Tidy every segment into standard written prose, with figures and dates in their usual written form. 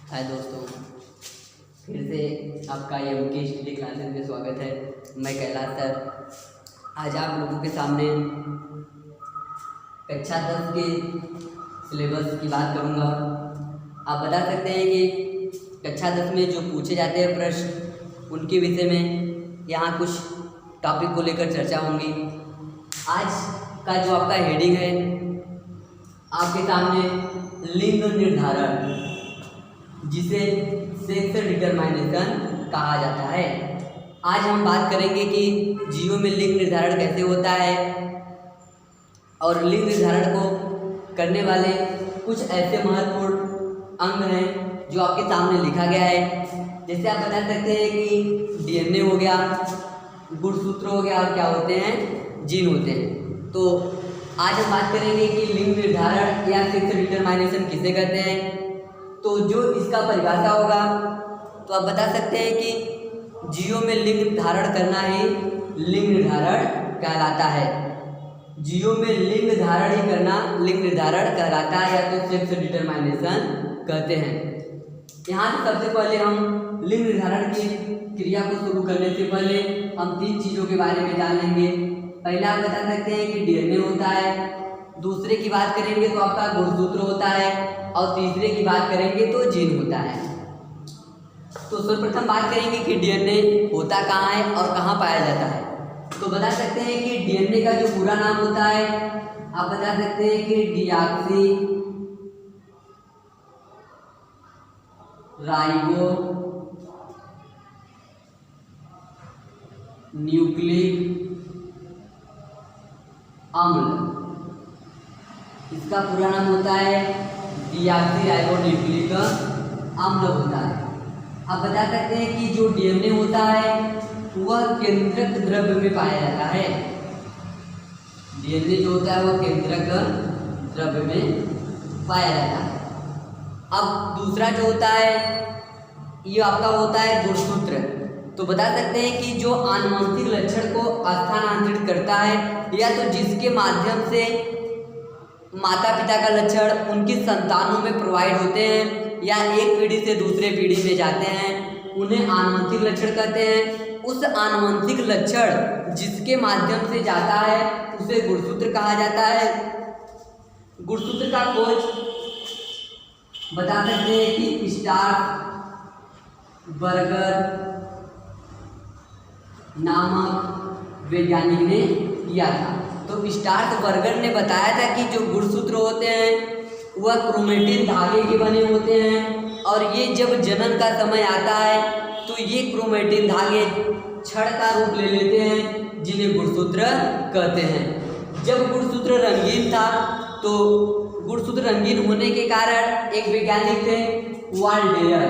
हाय दोस्तों, फिर से आपका ये उनकी स्टडी क्लासेस में स्वागत है। मैं कैलाश सर आज आप लोगों के सामने कक्षा 10 के सिलेबस की बात करूंगा। आप बता सकते हैं कि कक्षा 10 में जो पूछे जाते हैं प्रश्न, उनके विषय में यहाँ कुछ टॉपिक को लेकर चर्चा होंगी। आज का जो आपका हेडिंग है आपके सामने लिंग निर्धारण, जिसे सेक्स डिटरमाइनेशन कहा जाता है। आज हम बात करेंगे कि जीवों में लिंग निर्धारण कैसे होता है और लिंग निर्धारण को करने वाले कुछ ऐसे महत्वपूर्ण अंग हैं जो आपके सामने लिखा गया है। जैसे आप बता सकते हैं कि डीएनए हो गया, गुणसूत्र हो गया और क्या होते हैं, जीन होते हैं। तो आज हम बात करेंगे कि लिंग निर्धारण या सेक्स डिटरमाइनेशन किसे कहते हैं। तो जो इसका परिभाषा होगा तो आप बता सकते हैं कि जीवों में लिंग निर्धारण करना ही लिंग निर्धारण कहलाता है। जीवों में लिंग धारण ही करना लिंग निर्धारण कहलाता है या तो सेक्स डिटरमाइनेशन कहते हैं। यहाँ से सबसे पहले हम लिंग निर्धारण की क्रिया को शुरू करने से पहले हम 3 चीज़ों के बारे में जान लेंगे। पहला आप बता सकते हैं कि डीएनए होता है, दूसरे की बात करेंगे तो आपका गुणसूत्र होता है और तीसरे की बात करेंगे तो जीन होता है। तो सर्वप्रथम बात करेंगे कि डीएनए होता कहाँ है और कहाँ पाया जाता है। तो बता सकते हैं कि डीएनए का जो पूरा नाम होता है, आप बता सकते हैं कि डीऑक्सी राइबो न्यूक्लिक अम्ल, इसका पूरा नाम होता है डीऑक्सीराइबोन्यूक्लिक अम्ल होता है। आप बता सकते हैं कि जो डीएनए होता है वह केंद्रक द्रव्य में पाया जाता है। डीएनए जो होता है वह केंद्रक द्रव्य में पाया जाता है। अब दूसरा जो होता है ये आपका होता है गुणसूत्र। तो बता सकते हैं कि जो आनुवंशिक लक्षण को स्थानांतरित करता है या तो जिसके माध्यम से माता पिता का लक्षण उनकी संतानों में प्रोवाइड होते हैं या एक पीढ़ी से दूसरे पीढ़ी में जाते हैं, उन्हें आनुवंशिक लक्षण कहते हैं। उस आनुवंशिक लक्षण जिसके माध्यम से जाता है उसे गुणसूत्र कहा जाता है। गुणसूत्र का खोज बता सकते हैं कि स्टार्बर्गर नामक वैज्ञानिक ने किया था। तो स्टार्बर्गर ने बताया था कि जो गुणसूत्र होते हैं वह क्रोमेटिन धागे के बने होते हैं और ये जब जनन का समय आता है तो ये क्रोमेटिन धागे छड़ का रूप ले लेते हैं, जिन्हें गुणसूत्र कहते हैं। जब गुणसूत्र रंगीन था तो गुणसूत्र रंगीन होने के कारण एक वैज्ञानिक थे वाल्डेयर।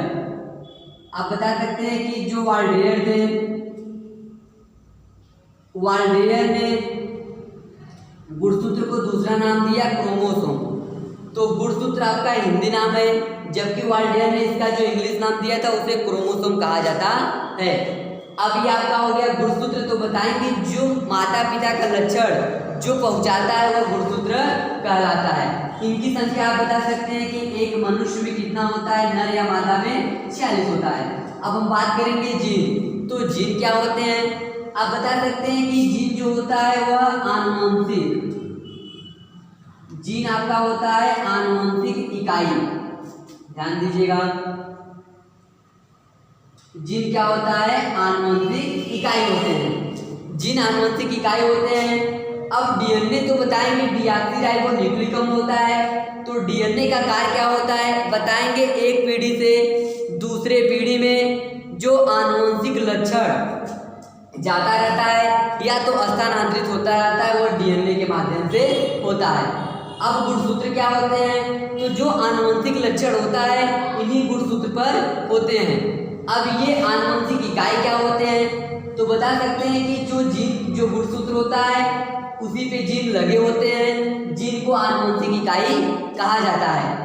आप बता सकते हैं कि जो वाल्डेयर थे, वाल्डेयर ने गुणसूत्र को दूसरा नाम दिया क्रोमोसोम। तो गुणसूत्र आपका हिंदी नाम है, जबकि वाल्डेयर ने इसका जो इंग्लिश नाम दिया था उसे क्रोमोसोम कहा जाता है। अब ये आपका हो गया गुणसूत्र। तो बताएंगे जो माता पिता का लक्षण जो पहुंचाता है वह गुणसूत्र कहलाता है। इनकी संख्या आप बता सकते हैं कि एक मनुष्य में कितना होता है, नर या मादा में 46 होता है। अब हम बात करेंगे जीन। तो जीन क्या होते हैं, आप बता सकते हैं कि जीन जो होता है वह आनुवंशिक, जीन आपका होता है आनुवंशिक इकाई। ध्यान दीजिएगा, जीन क्या होता है, आनुवंशिक इकाई होते हैं। जीन आनुवंशिक इकाई होते हैं। अब डीएनए तो बताएंगे डीऑक्सीराइबोन्यूक्लिक अम्ल होता है। तो डीएनए का कार्य क्या होता है बताएंगे, एक पीढ़ी से दूसरे पीढ़ी में जो आनुवंशिक लक्षण जाता रहता है या तो स्थानांतरित होता रहता है वह डीएनए के माध्यम से होता है। अब गुणसूत्र क्या होते हैं, तो जो आनुवंशिक लक्षण होता है इन्हीं गुणसूत्र पर होते हैं। अब ये आनुवंशिक इकाई क्या होते हैं, तो बता सकते हैं कि जो जीन जो गुणसूत्र होता है उसी पे जीन लगे होते हैं, जीन को आनुवंशिक इकाई कहा जाता है।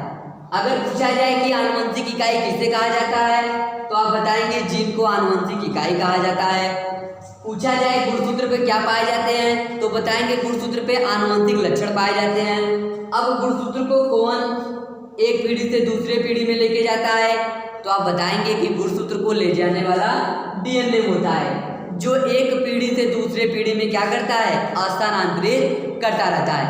अगर पूछा जाए कि आनुवंशिक इकाई किसे कहा जाता है तो आप बताएंगे जीन को आनुवंशिक इकाई कहा जाता है। पूछा जाए गुणसूत्र पे क्या पाए जाते हैं तो बताएंगे गुणसूत्र पे आनुवंशिक लक्षण पाए जाते हैं। अब गुणसूत्र को कौन एक पीढ़ी से दूसरे पीढ़ी में लेके जाता है, तो आप बताएंगे कि गुणसूत्र को ले जाने वाला डीएनए होता है, जो एक पीढ़ी से दूसरे पीढ़ी में क्या करता है, स्थानांतरित करता रहता है।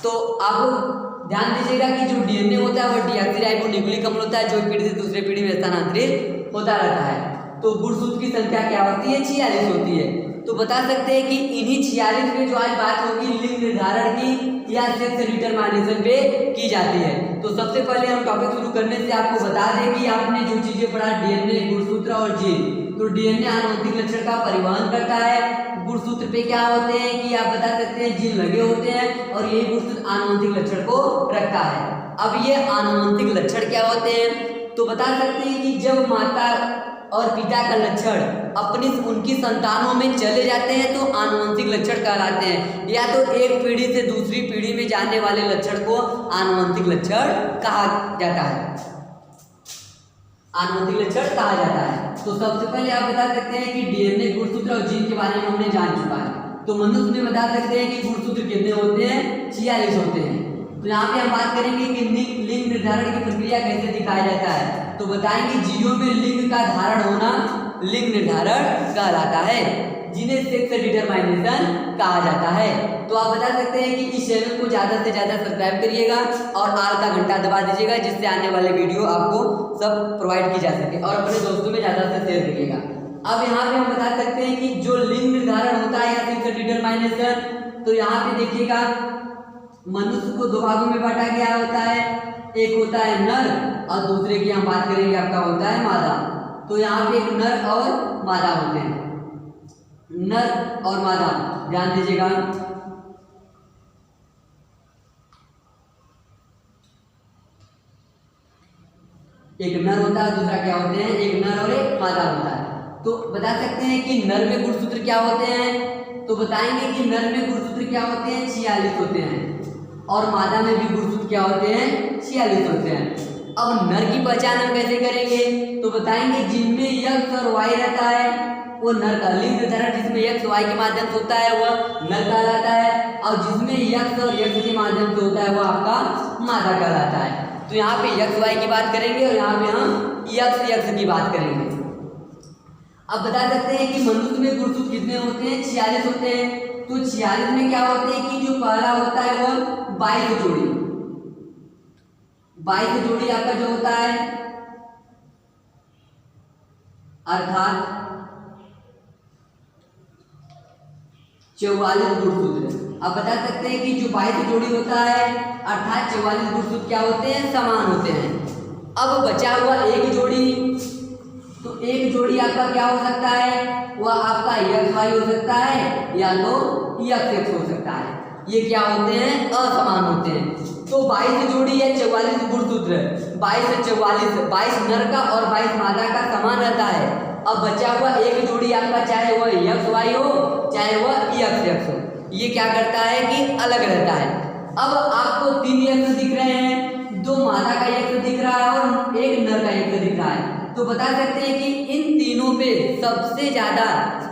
तो आप ध्यान दीजिएगा कि जो डीएनए होता है वो डीऑक्सीराइबोन्यूक्लिक अम्ल होता है, जो एक पीढ़ी से दूसरे पीढ़ी में स्थानांतरित होता रहता है। तो गुणसूत्र की संख्या क्या होती है, 46 होती है। तो बता सकते हैं कि इन्हीं 46 में जो आज बात होगी लिंग निर्धारण की या सेक्स डिटरमाइनेशन पे की जाती है। तो सबसे पहले हम टॉपिक शुरू करने से आपको बता दें कि आपने जो चीजें पढ़ा डीएनए, गुणसूत्र और जीन। तो डीएनए आनुवंशिक लक्षण का परिवहन करता है, गुणसूत्र पे क्या होते हैं कि आप बता सकते हैं जीन लगे होते हैं, और यही गुणसूत्र आनुवंशिक लक्षण को रखता है। अब ये आनुवंशिक लक्षण क्या होते हैं, तो बता सकते हैं कि जब माता और पिता का लक्षण अपनी उनकी संतानों में चले जाते हैं तो आनुवंशिक लक्षण कहलाते हैं, या तो एक पीढ़ी से दूसरी पीढ़ी में जाने वाले लक्षण को आनुवंशिक लक्षण कहा जाता है, आनुवंशिक लक्षण कहा जाता है। तो सबसे पहले आप बता सकते हैं कि डीएनए, गुणसूत्र और जीन के बारे में हमने जान चुका है। तो मनुष्य में बता सकते हैं कि गुणसूत्र कितने होते हैं, 46 होते हैं। तो यहाँ पे हम बात करेंगे कि लिंग निर्धारण की प्रक्रिया कैसे दिखाया जाता है। तो बताएंगे जीवों में लिंग का धारण होना लिंग निर्धारण कहलाता है, जिन्हें सेक्स डिटरमाइनेशन कहा जाता है। तो आप बता सकते हैं कि इस चैनल को ज़्यादा से ज़्यादा सब्सक्राइब करिएगा और आल का घंटा दबा दीजिएगा, जिससे आने वाले वीडियो आपको सब प्रोवाइड की जा सके, और अपने दोस्तों में ज़्यादा से शेयर करिएगा। अब यहाँ पे हम बता सकते हैं कि जो लिंग निर्धारण होता है या सेक्स डिटरमाइनेशन, तो यहाँ पे देखिएगा मनुष्य को दो भागों में बांटा गया होता है, एक होता है नर और दूसरे की हम बात करेंगे आपका होता है मादा। तो यहाँ पे एक नर और मादा होते हैं, नर और मादा, ध्यान दीजिएगा। एक नर होता है, दूसरा क्या होते हैं, एक नर और एक मादा होता है। तो बता सकते हैं कि नर में गुणसूत्र क्या होते हैं, तो बताएंगे कि नर में गुणसूत्र क्या होते हैं, 46 होते हैं, और मादा में भी गुणसूत्र क्या होते हैं, 46 होते हैं। अब नर की पहचान हम कैसे करेंगे, तो बताएंगे जिनमें यक्ष और वाई रहता है वो नर का लिंग निर्धारण, जिसमें यक्ष वाई के माध्यम से होता है वह नर कहलाता है, और जिसमें यक्ष और यक्ष के माध्यम से होता है वह आपका मादा कहलाता है। तो यहाँ पे यक्ष वाई की बात करेंगे और यहाँ पे हम यक्ष की बात करेंगे। अब बता सकते हैं कि मनुष्य में गुणसूत्र कितने होते हैं, 46 होते हैं। तो 46 में क्या होते हैं कि जो पहला होता है वह 22 जोड़ी, 22 जोड़ी आपका जो होता है, अर्थात 44 गुणसूत्र। अब बता सकते हैं कि जो 22 जोड़ी होता है अर्थात 44 गुणसूत्र क्या होते हैं, समान होते हैं। अब बचा हुआ एक जोड़ी, तो एक जोड़ी आपका क्या हो सकता है, वह आपका यक्ष वाई हो सकता है या तो यक्ष हो सकता है। ये क्या होते हैं, असमान होते हैं। तो 22 जोड़ी या 44 गुणसूत्र, 22 से 44, 22 नर का और 22 मादा का समान रहता है। अब बचा हुआ एक जोड़ी आपका चाहे वह यक्ष वाई हो चाहे वह यक्ष हो, ये क्या करता है कि अलग रहता है। अब आपको 3 यक्ष दिख रहे हैं, 2 मादा का यक्ष दिख रहा है और एक नर का यक्ष दिख रहा है। तो बता सकते हैं कि इन तीनों पे सबसे ज्यादा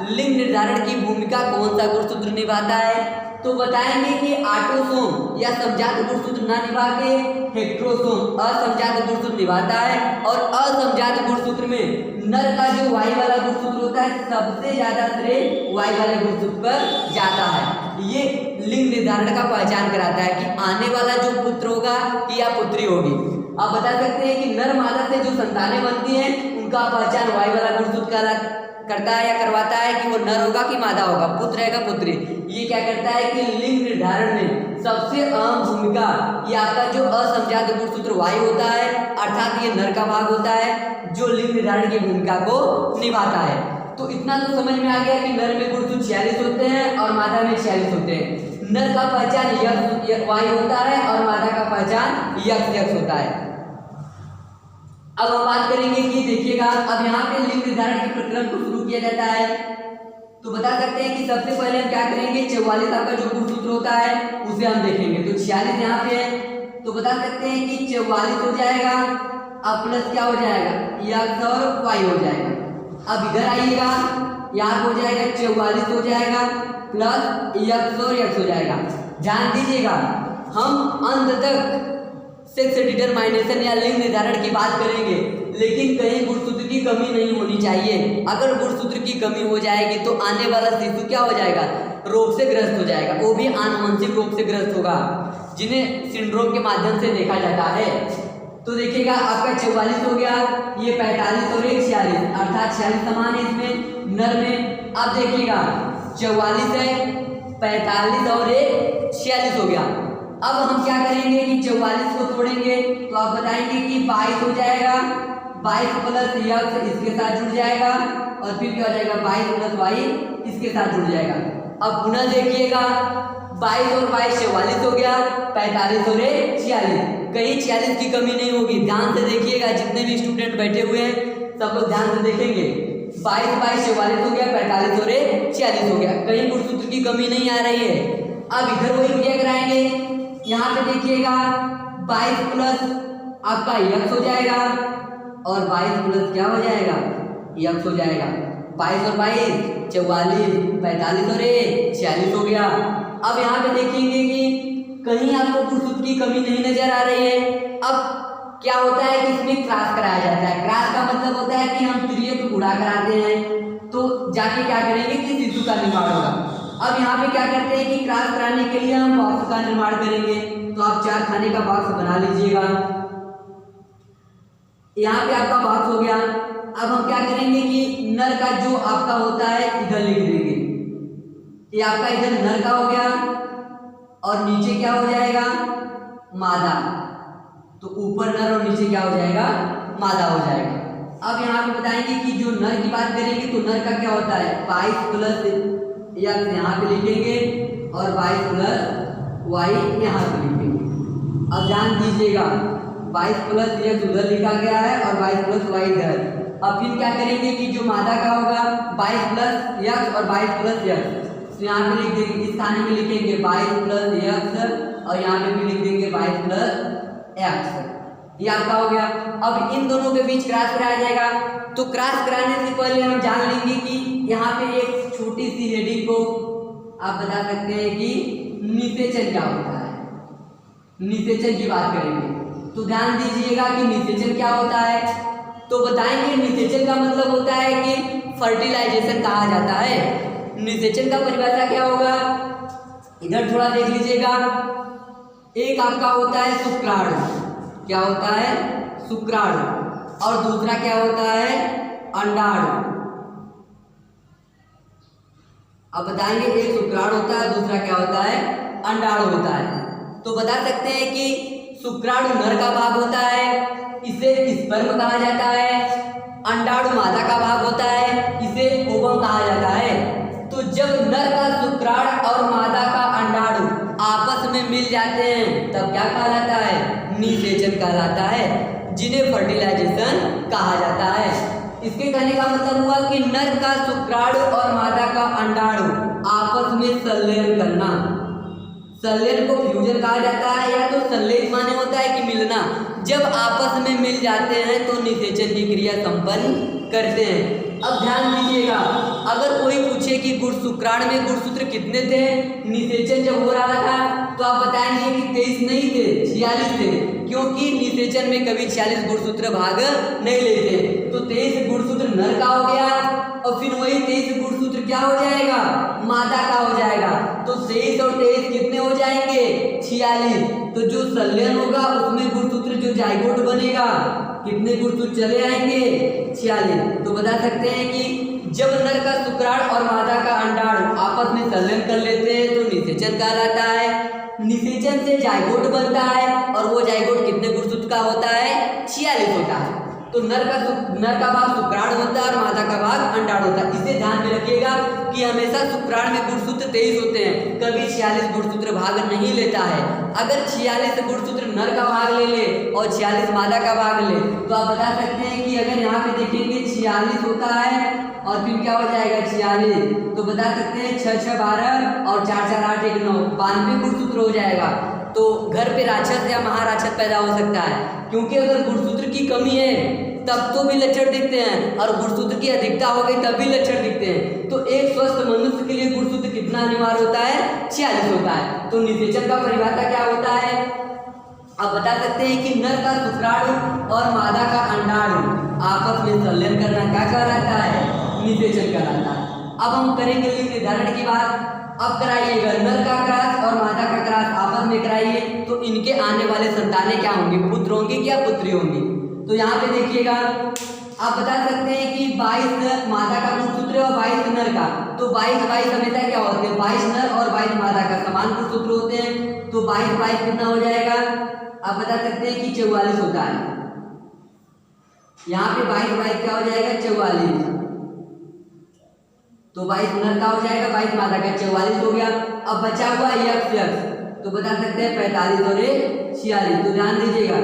लिंग निर्धारण की भूमिका कौन सा गुणसूत्र निभाता है, तो बताएंगे कि ऑटोसोम या समजात गुणसूत्र ना निभा के हेटेरोसोम असमजात गुणसूत्र निभाता है, और असमजात गुणसूत्र में नर का जो वाई वाला गुणसूत्र होता है सबसे ज्यादा श्रेय वाई वाले गुणसूत्र पर जाता है। ये लिंग निर्धारण का पहचान कराता है कि आने वाला जो पुत्र होगा कि या पुत्री होगी। आप बता सकते हैं कि नर मादा से जो संतानें बनती हैं उनका पहचान वाई वाला गुणसूत्र करता है या करवाता है कि वो नर होगा कि मादा होगा, पुत्र रहेगा पुत्री। ये क्या करता है कि लिंग निर्धारण में सबसे अहम भूमिका ये आपका जो असमजात गुणसूत्र वाई होता है, अर्थात ये नर का भाग होता है जो लिंग निर्धारण की भूमिका को निभाता है। तो इतना तो समझ में आ गया कि नर में गुणसूत्र 46 होते हैं और मादा में 46 होते हैं। नर का पहचान यक्ष वाई होता है और मादा का पहचान यक्ष होता है। अब हम बात करेंगे कि देखिएगा, अब यहाँ पे लिंग निर्धारण के प्रक्रम को शुरू किया जाता है। तो बता सकते हैं कि सबसे पहले हम क्या करेंगे, 44 आपका जो गुणसूत्र होता है उसे हम देखेंगे। तो 46 यहाँ पे है, तो बता सकते हैं कि 44 हो जाएगा, अब प्लस क्या हो जाएगा, यक्ष और वाई हो जाएगा। अब इधर आइएगा, यहाँ हो जाएगा 44 हो जाएगा प्लस यक्ष और यक्ष हो जाएगा। ध्यान दीजिएगा, हम अंत तक सेक्स डिटरमाइनेशन या लिंग निर्धारण की बात करेंगे, लेकिन कहीं गुणसूत्र की कमी नहीं होनी चाहिए। अगर गुणसूत्र की कमी हो जाएगी तो आने वाला शिशु क्या हो जाएगा, रोग से ग्रस्त हो जाएगा, वो भी आनुवंशिक रोग से ग्रस्त होगा, जिन्हें सिंड्रोम के माध्यम से देखा जाता है। तो देखिएगा आपका 44 हो गया, ये 45 और 46, अर्थात 46 समान है इसमें नर में। अब देखिएगा 44 है, 45 और 46 हो गया। अब हम क्या करेंगे कि 44 को तोड़ेंगे तो आप बताएंगे कि 22 हो जाएगा, 22 प्लस x इसके साथ जुड़ जाएगा और फिर क्या हो जाएगा 22 प्लस y इसके साथ जुड़ जाएगा। अब पुनः देखिएगा 22 और 22 44 हो गया, 45 और 46, कहीं 46 की कमी नहीं होगी। ध्यान से देखिएगा, जितने भी स्टूडेंट बैठे हुए हैं सब लोग ध्यान से देखेंगे। 22 22 44 हो गया, 45 और 46 हो गया, कहीं गुणसूत्र की कमी नहीं आ रही है। अब इधर वही क्रिया कराएंगे, यहाँ पे देखिएगा 22 प्लस आपका x हो जाएगा और 22 प्लस क्या हो जाएगा x हो जाएगा। 22 और 22 44, 45 और 46 हो गया। अब यहाँ पे देखेंगे कि कहीं आपको गुणसूत्र की कमी नहीं नजर आ रही है। अब क्या होता है कि इसमें क्रॉस कराया जाता है। क्रॉस का मतलब होता है कि हम त्रियक गुणा कराते हैं, तो जाके क्या करेंगे कि शिशु का निर्माण होगा। अब यहाँ पे क्या करते हैं कि क्रॉस कराने के लिए हम बॉक्स का निर्माण करेंगे, तो आप 4 खाने का बॉक्स बना लीजिएगा। यहाँ पे आपका बॉक्स हो गया। अब हम क्या करेंगे कि नर का जो आपका होता है इधर लिख देंगे, ये आपका इधर नर का हो गया और नीचे क्या हो जाएगा मादा, तो ऊपर नर और नीचे क्या हो जाएगा मादा हो जाएगा। अब यहाँ पे बताएंगे कि जो नर की बात करेंगे तो नर का क्या होता है 22 प्लस x यहाँ पे लिखेंगे और 22 प्लस y यहाँ पे लिखेंगे। अब ध्यान दीजिएगा 22 प्लस x उधर लिखा गया है और 22 प्लस y इधर। अब फिर क्या करेंगे कि जो मादा का होगा 22 प्लस x और 22 प्लस x, तो यहाँ पे लिख देंगे, इस खाने में लिखेंगे 22 प्लस x और यहाँ पे भी लिख देंगे 22 प्लस x, ये आपका हो गया। अब इन दोनों के बीच क्रॉस कराया जाएगा, तो क्रॉस कराने से पहले हम जान लेंगे कि यहाँ पे एक छोटी सी हेडिंग को आप बता सकते हैं कि निषेचन क्या होता है। निषेचन की बात करेंगे तो ध्यान दीजिएगा कि निषेचन क्या होता है। तो बताएंगे निषेचन का मतलब होता है कि फर्टिलाइजेशन कहा जाता है। निषेचन का परिभाषा क्या होगा, इधर थोड़ा देख लीजिएगा। एक आपका होता है शुक्राणु, क्या होता है शुक्राणु, और दूसरा क्या होता है अंडाणु। अब बताएंगे एक शुक्राणु होता है, दूसरा क्या होता है अंडाणु होता है। तो बता सकते हैं कि शुक्राणु नर का भाग होता है, इसे स्पर्म कहा जाता है। अंडाणु मादा का भाग होता है, इसे ओवम कहा जाता है। तो जब नर का शुक्राणु और मादा का अंडाणु आपस में मिल जाते हैं तब क्या कहलाता है निषेचन कहलाता है, जिन्हें फर्टिलाइजेशन कहा जाता है। इसके कहने का मतलब हुआ कि नर का शुक्राणु और मादा का अंडाणु आपस में संलयन करना। संलयन को फ्यूजन कहा जाता है, या तो संलयन माने होता है कि मिलना। जब आपस में मिल जाते हैं तो निषेचन की क्रिया संपन्न करते हैं। अब ध्यान दीजिएगा, अगर कोई पूछे कि शुक्राणु में गुणसूत्र कितने थे निषेचन जब हो रहा था, तो आप बताएंगे कि 23 नहीं थे 46 थे, क्योंकि निषेचन में कभी 46 गुणसूत्र भाग नहीं लेते। तो 23 गुणसूत्र नर का हो गया और फिर वही 23 गुणसूत्र क्या हो जाएगा मादा का हो जाएगा। तो 23 और 23 कितने हो जाएंगे 46। तो जो संलयन होगा उसमें गुणसूत्र जो जाइगोट बनेगा कितने गुणसूत्र चले आएंगे 46। तो बता सकते हैं कि जब नर का शुक्राणु और मादा का अंडाणु आपस में संलयन कर लेते हैं तो निषेचन कहलाता है। निषेचन से जाइगोट बनता है और वो जाइगोट कितने गुणसूत्र का होता है 46 होता है। तो नर का भाग शुक्राणु होता है और मादा का भाग अंडाणु होता है। इसे ध्यान में रखिएगा कि हमेशा शुक्राणु में गुणसूत्र 23 होते हैं, कभी 46 गुणसूत्र भाग नहीं लेता है। अगर 46 गुणसूत्र नर का भाग ले ले और 46 मादा का भाग ले तो आप बता सकते हैं कि अगर यहाँ पे देखेंगे 46 होता है और फिर क्या हो जाएगा 46, तो बता सकते हैं 6 6 12 और 4 4 8 1 9 92 गुणसूत्र हो जाएगा। तो घर पे राक्षस या महाराक्षस पैदा हो सकता है, क्योंकि अगर गुणसूत्र की कमी है तब तो भी लक्षण दिखते हैं और गुणसूत्र की अधिकता हो गई तब भी लक्षण दिखते हैं। तो एक स्वस्थ मनुष्य के लिए गुणसूत्र कितना अनिवार्य होता है 46 होता है। तो निषेचन का परिभाषा क्या होता है आप बता सकते हैं कि नर का शुक्राणु और मादा का अंडाणु आपस में संलयन करना क्या कहलाता है? निषेचन कहलाता है। अब हम करेंगे लिंग निर्धारण की बात। अब कराइएगा नर का क्रॉस और मादा का क्रॉस आपस में कराइए, तो इनके आने वाले संतानें क्या होंगी? पुत्र होंगे क्या पुत्री होंगी? तो यहाँ पे देखिएगा, आप बता सकते हैं कि 22 मादा का गुणसूत्र और 22 नर का, तो 22 हमेशा क्या होते हैं? 22 नर और 22 मादा का समान गुणसूत्र होते हैं, तो 22 कितना हो जाएगा? आप बता सकते हैं कि 44 होता है। यहाँ पे 22 क्या हो जाएगा? 44। तो 22 नर का हो जाएगा, 22 मादा का, 44 हो गया। अब बचा हुआ यक्ष, तो बता सकते हैं 45 और 46। तो ध्यान दीजिएगा,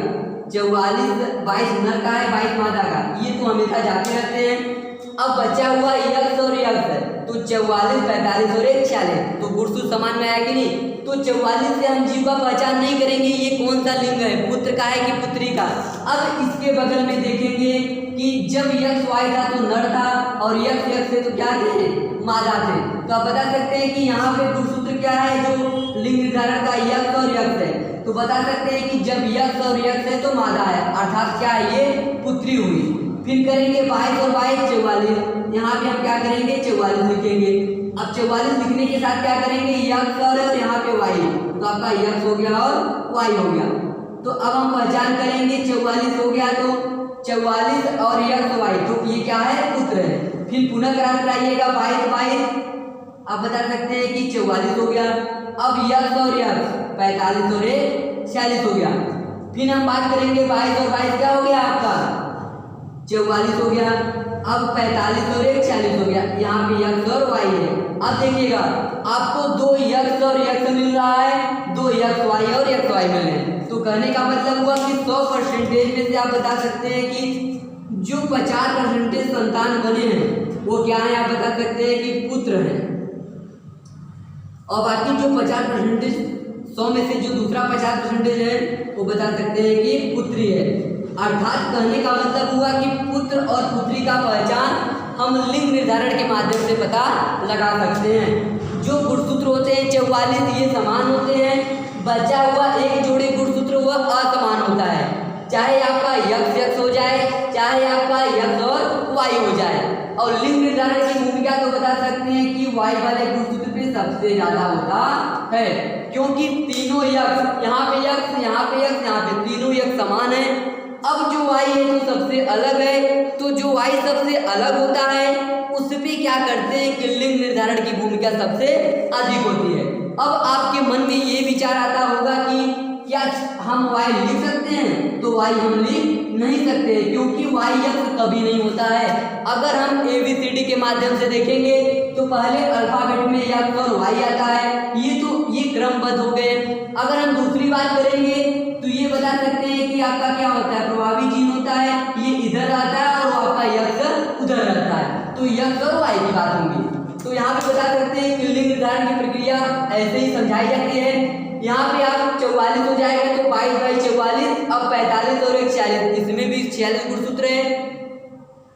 44 22 नर का है, 22 मादा का, ये तो हमेशा जाते रहते हैं। अब बचा हुआ यक्ष और यक्ष, तो 44 45 और 46, तो गुणसूत्र समान में आया कि नहीं? तो 44 से हम जीव का पहचान नहीं करेंगे ये कौन सा लिंग है, पुत्र का है कि पुत्री का। अब इसके बगल में देखेंगे कि जब यक्ष वाई था तो नर था, और यक्ष से तो क्या थे? मादा थे। तो आप बता सकते हैं कि यहाँ पे गुणसूत्र क्या है जो लिंग निर्धारण का? यक्ष और यक्ष है। तो बता सकते हैं कि जब यक्ष और यक्ष है तो मादा है, अर्थात क्या है? ये पुत्री हुई। फिर करेंगे 22 और 22 44। यहाँ पे हम क्या करेंगे? 44 लिखेंगे। अब 44 लिखने के साथ क्या करेंगे? यक्ष और यहाँ पे वाई, तो आपका यक्ष हो गया और वाई हो गया। तो अब हम पहचान करेंगे, 44 हो गया तो 44 और यक्ष वाई, तो ये क्या है? पुत्र है। फिर पुनः क्रॉस कराइएगा 22 आप बता सकते हैं कि 44 हो गया। अब यक्ष और यक्ष 45 और 46 हो गया। फिर हम बात करेंगे 22 और 22 क्या हो गया? आपका 44 हो गया। अब 45 और 46 हो गया। यहाँ पे यक्ष और वाई है। अब देखिएगा, आपको 2 यक्ष और यक्ष मिल रहा है, 2 यक्ष वाई और यक्ष वाई मिल रहे हैं। तो कहने का मतलब हुआ कि 100% में से आप बता सकते हैं कि जो 50% संतान बने हैं वो क्या है? आप बता सकते हैं कि पुत्र हैं, और बाकी जो 50% 100 में से जो दूसरा 50% है वो बता सकते हैं कि पुत्री है। अर्थात कहने का मतलब हुआ कि पुत्र और पुत्री का पहचान हम लिंग निर्धारण के माध्यम से पता लगा सकते हैं। जो गुणसूत्र होते हैं 44 ये समान होते हैं, बचा हुआ एक जोड़ी गुणसूत्र वह असमान होता है, चाहे आपका यक्ष यक्ष हो जाए, चाहे आपका यक्ष और वाई हो जाए। और लिंग निर्धारण की भूमिका तो बता सकते हैं कि वाई वाले गुणसूत्र पे सबसे ज्यादा होता है, क्योंकि तीनों यक्ष, यहाँ पे यक्ष, यहाँ पे यक्ष, यहाँ पे तीनों यक्ष समान है। अब जो वाई है तो सबसे अलग है, तो जो वाई सबसे अलग होता है उस पे क्या करते हैं कि लिंग निर्धारण की भूमिका सबसे अधिक होती है। अब आपके मन में ये विचार आता होगा कि क्या हम वाई लिख सकते हैं? तो वाई हम लिख नहीं सकते, क्योंकि वाई यक्ष कभी नहीं होता है। अगर हम ABCD के माध्यम से देखेंगे तो पहले अल्फाबेट में यक्ष और वाई आता है, ये क्रमबद्ध हो गए। अगर हम दूसरी बात करेंगे तो ये बता सकते हैं कि आपका क्या होता है? प्रभावी जीन होता है, ये इधर आता है और आपका यक्ष उधर रहता है, तो यक्ष और वाई की बात होगी। तो यहाँ पे बता सकते हैं कि लिंग निर्धारण की प्रक्रिया ऐसे ही समझाई जाती है। यहाँ पे आप 44 हो जाएगा तो 22 44, अब 45 और 46, इसमें भी 46 गुणसूत्र है।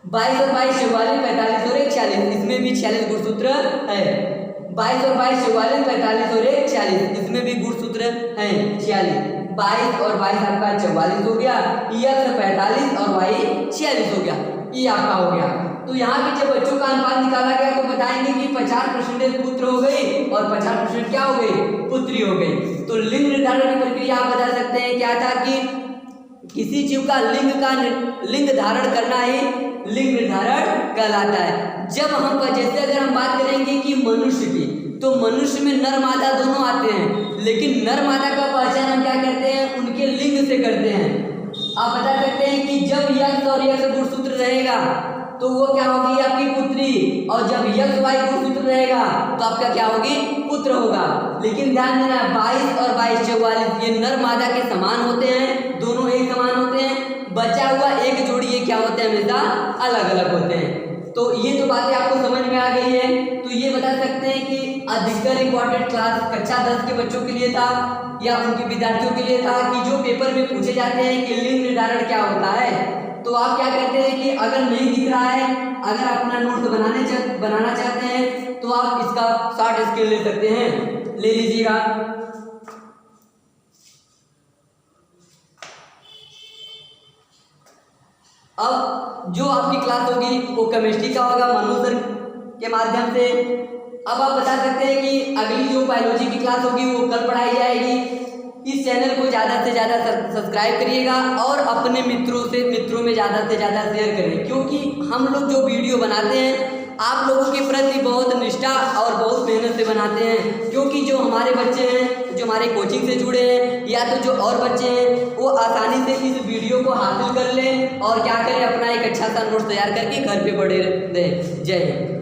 22 और 22 44, 45 और 46, इसमें भी 46 गुणसूत्र है। 22 और 22 44, 45 और 46, इसमें भी गुणसूत्र है 46। 22 और 22 आपका 44 हो गया, यक्ष 45 और वाई 46 हो गया, ये आपका हो गया। तो यहाँ पे जब बच्चों का अनुपात निकाला गया तो बताएंगे कि 50% पुत्र हो गई और 50% क्या हो गई? पुत्री हो गई। तो लिंग निर्धारण की प्रक्रिया आप बता सकते हैं क्या था कि किसी जीव का लिंग धारण करना ही लिंग निर्धारण कहलाता है। जब हम जैसे अगर हम बात करेंगे कि मनुष्य की, तो मनुष्य में नर मादा दोनों आते हैं, लेकिन नर मादा का पहचान हम क्या करते हैं? उनके लिंग से करते हैं। आप बता सकते हैं कि जब यक्ष और यक्ष गुणसूत्र रहेगा तो वो क्या होगी? आपकी पुत्री, और जब यक्ष वाई गुणसूत्र रहेगा तो आपका क्या होगी? पुत्र होगा। लेकिन ध्यान देना, 22 और 22 44 ये नर मादा के समान होते हैं, दोनों एक समान होते हैं। बचा हुआ एक जोड़ी ये क्या होते हैं? हमेशा अलग अलग होते हैं। तो ये तो बातें आपको समझ में आ गई है। तो ये बता सकते हैं कि अधिकतर इंपॉर्टेंट क्लास कक्षा 10 के बच्चों के लिए था या उनके विद्यार्थियों के लिए था कि जो पेपर में पूछे जाते हैं कि लिंग निर्धारण क्या होता है, तो आप क्या कहते हैं कि अगर नहीं दिख रहा है, अगर आप अपना नोट बनाना चाहते हैं तो आप इसका शॉर्ट स्क्रीन ले सकते हैं, ले लीजिएगा। अब जो आपकी क्लास होगी वो केमिस्ट्री का होगा मनु सर के माध्यम से। अब आप बता सकते हैं कि अगली जो बायोलॉजी की क्लास होगी वो कल पढ़ाई जाएगी। इस चैनल को ज़्यादा से ज़्यादा सब्सक्राइब करिएगा और अपने मित्रों में ज़्यादा से ज़्यादा शेयर करें, क्योंकि हम लोग जो वीडियो बनाते हैं आप लोगों के प्रति बहुत निष्ठा और बहुत मेहनत से बनाते हैं, क्योंकि जो हमारे बच्चे हैं जो हमारे कोचिंग से जुड़े हैं या तो जो और बच्चे हैं वो आसानी से इस वीडियो को हासिल कर लें और क्या करें, अपना एक अच्छा सा नोट्स तैयार करके घर पे पढ़े रहें। जय हिंद।